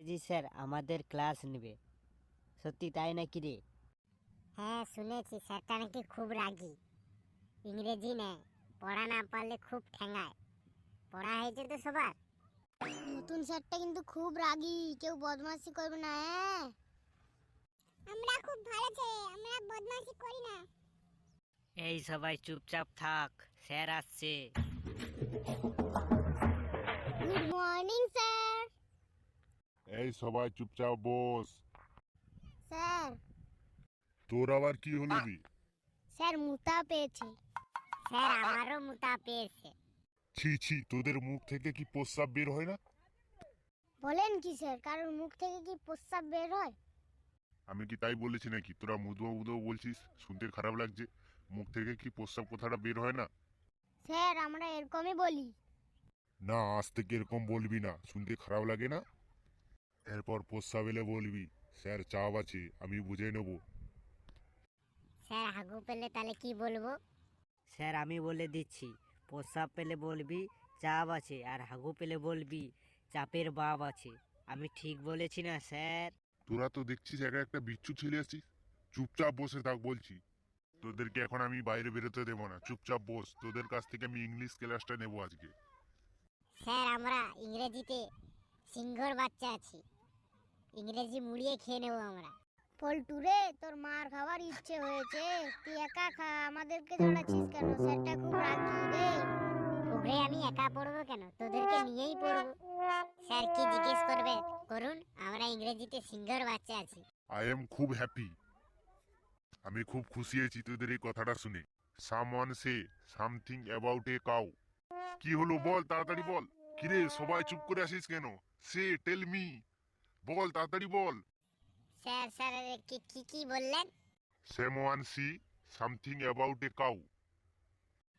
ইংরেজি স্যার আমাদের ক্লাস নেবে। সত্যি তাই নাকি রে? হ্যাঁ শুনেছি স্যারটা নাকি খুব রাগী, ইংরেজি নেয়, পড়া না পারলে খুব ঠেঙায়। পড়া হয়েছে তো সবার? নতুন স্যারটা কিন্তু খুব রাগী, কেউ বদমাশি করবে না। হ্যাঁ আমরা খুব ভালো ছেলে, আমরা বদমাশি করি না। এই সবাই চুপচাপ থাক, স্যার আসছে। Good morning sir. এই সবাই চুপচাপ বস। স্যার তোর আবার কি হলো রে? স্যার মুতা পেয়েছে। স্যার আমারও মুতা পেয়েছে। ছি ছি, তোদের মুখ থেকে কি প্রস্রাব বের হয় না? বলেন কি স্যার, কারোর মুখ থেকে কি প্রস্রাব বের হয়? আমি কি তাই বলেছি নাকি? তোরা মুদো মুদো বলছিস, শুনতে খারাপ লাগছে। মুখ থেকে কি প্রস্রাব কথাটা বের হয় না? স্যার আমরা এরকমই বলি। না, আজ থেকে এরকম বলবি না, শুনতে খারাপ লাগে না। এরপর প্রস্রাব এলে বলবি স্যার চাপ আছে, আমি বুঝে নেব। স্যার হাগু পেলে তাহলে কি বলবো? স্যার আমি বলে দিচ্ছি, প্রস্রাব পেলে বলবি চাপ আছে, আর হাগু পেলে বলবি চাপের বাপ আছে। আমি ঠিক বলেছি না স্যার? তোরা তো দেখছিস একা একটা বিচ্ছু ছেলে আছিস। চুপচাপ বসে থাক বলছি। তোদেরকে এখন আমি বাইরে বেরোতে দেবো না, চুপচাপ বস। তোদের কাছ থেকে আমি ইংলিশ ক্লাসটা নেবো আজকে। স্যার আমরা ইংরেজিতে সিংহর বাচ্চা আছি, ইংরেজি মুড়িয়ে খেয়ে নেবো আমরা। পল্টু রে, তোর মার খাওয়ার ইচ্ছে হয়েছে, তুই একা খা, আমাদেরকে ঝাড়াচ্ছিস কেন? স্যারটা খুব রাগী রে। ওরে আমি একা পড়বো কেন, তোদেরকে নিয়েই পড়বো। স্যার কি জিজ্ঞেস করবে করুন, আমরা ইংরেজিতে সিংহর বাচ্চা আছি। আই এম খুব হ্যাপি। আমি খুব খুশি হয়েছি তোদের এই কথাটা শুনে। Someone say something about a cow. কি হলো বল, তাড়াতাড়ি বল। কিরে সবাই চুপ করে আসিস কেন? সে টেল মি, বল তাড়াতাড়ি বল। স্যার স্যার কি কি কি বললেন? Someone see something about a cow.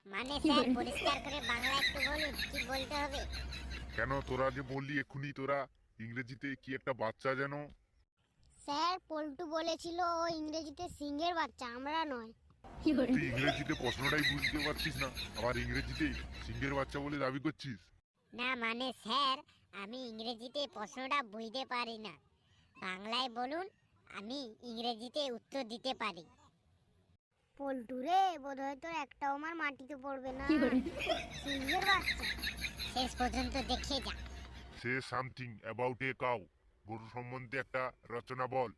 মানে স্যার পরিষ্কার করে বাংলা একটু বলুন, কি বলতে হবে? কেন তোরা যে বললি এক্ষুনি, তোরা ইংরেজিতে কি একটা বাচ্চা যেন? স্যার পল্টু বলেছিল ও ইংরেজিতে সিংহের বাচ্চা, আমরা নয়। তুই ইংরেজিতে প্রশ্নটাই বুঝতে পারছিস না, আবার ইংরেজিতে সিংহের বাচ্চা বলে দাবি করছিস? না মানে স্যার আমি ইংরেজিতে প্রশ্নটা বুঝতে পারি না, বাংলায় বলুন, আমি ইংরেজিতে উত্তর দিতে পারি। পল্টু রে, বোধহয় তোর একটাও আমার মাটিতে পড়বে না। সিংহের বাচ্চা। শেষ পর্যন্ত দেখে যা। Say something about a cow. গরু সম্বন্ধে একটা রচনা বল।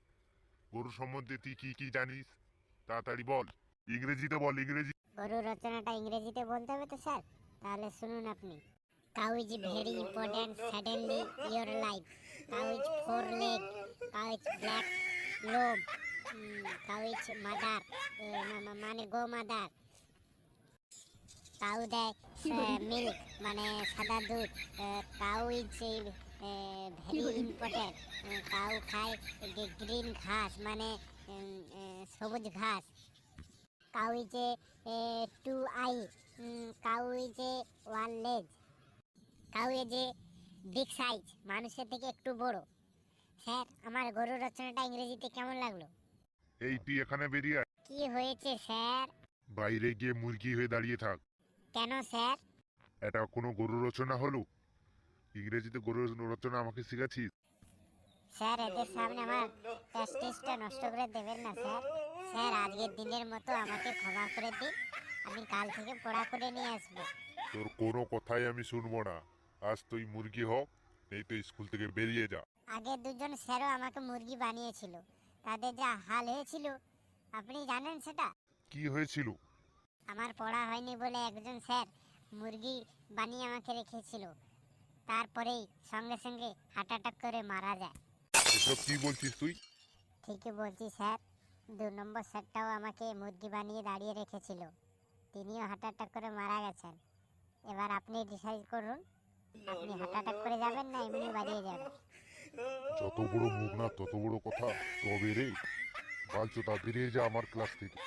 গরু সম্বন্ধে তুই কি কি জানিস, তাড়াতাড়ি বল। ইংরেজিতে বল, ইংরেজি। গরু রচনাটা ইংরেজিতে বলতে হবে তো স্যার, তাহলে শুনুন আপনি। Cow is very important suddenly your life. Cow is four leg, cow is black lobe, cow is mother, মানে গো মাদার। কাউ দেয় মিল্ক মানে সাদা দুধ। Cow is very important. Cow খায় গ্রিন ঘাস মানে সবুজ ঘাস। Cow is two eye, cow is one leg. Cow is big size, মানুষের থেকে একটু বড়। স্যার আমার গরু রচনাটা ইংরেজিতে কেমন লাগলো? এই তুই এখানে বেরিয়ে আয়। কি হয়েছে স্যার? বাইরে গিয়ে মুরগি হয়ে দাঁড়িয়ে থাক। কেন স্যার? এটা কোনো গরু রচনা হলো? ইংরেজিতে গরু রচনা আমাকে শেখাচ্ছিস? স্যার এদের সামনে আমার প্রেস্টিজটা নষ্ট করে দেবেন না স্যার। স্যার আজকের দিনের মতো আমাকে ক্ষমা করে দিন, আমি কাল থেকে পড়া করে নিয়ে আসবো। তোর কোনো কথাই আমি শুনবো না। আজ তুই মুরগি হোক, এই তো স্কুল থেকে বেরিয়ে যা। আগের দুজন স্যারও আমাকে মুরগি বানিয়েছিল, তাদের যা হাল হয়েছিল আপনি জানেন সেটা? কি হয়েছিল? আমার পড়া হয়নি বলে একজন স্যার মুরগি বানিয়ে আমাকে রেখেছিল, তারপরেই সঙ্গে সঙ্গে হার্ট অ্যাটাক করে মারা যায়। এসব কি বলছিস তুই? ঠিকই বলছি স্যার, 2 নম্বর স্যারটাও আমাকে মুরগি বানিয়ে দাঁড়িয়ে রেখেছিল, তিনিও হার্ট অ্যাটাক করে মারা গেছেন। এবার আপনি ডিসাইড করুন, আপনি হার্ট অ্যাটাক করে যাবেন না এমনি বাড়িয়ে যাবেন? যত বড় মুখ না তত বড় কথা। তবে রে বালচোদা, বেরিয়ে যা আমার ক্লাস থেকে।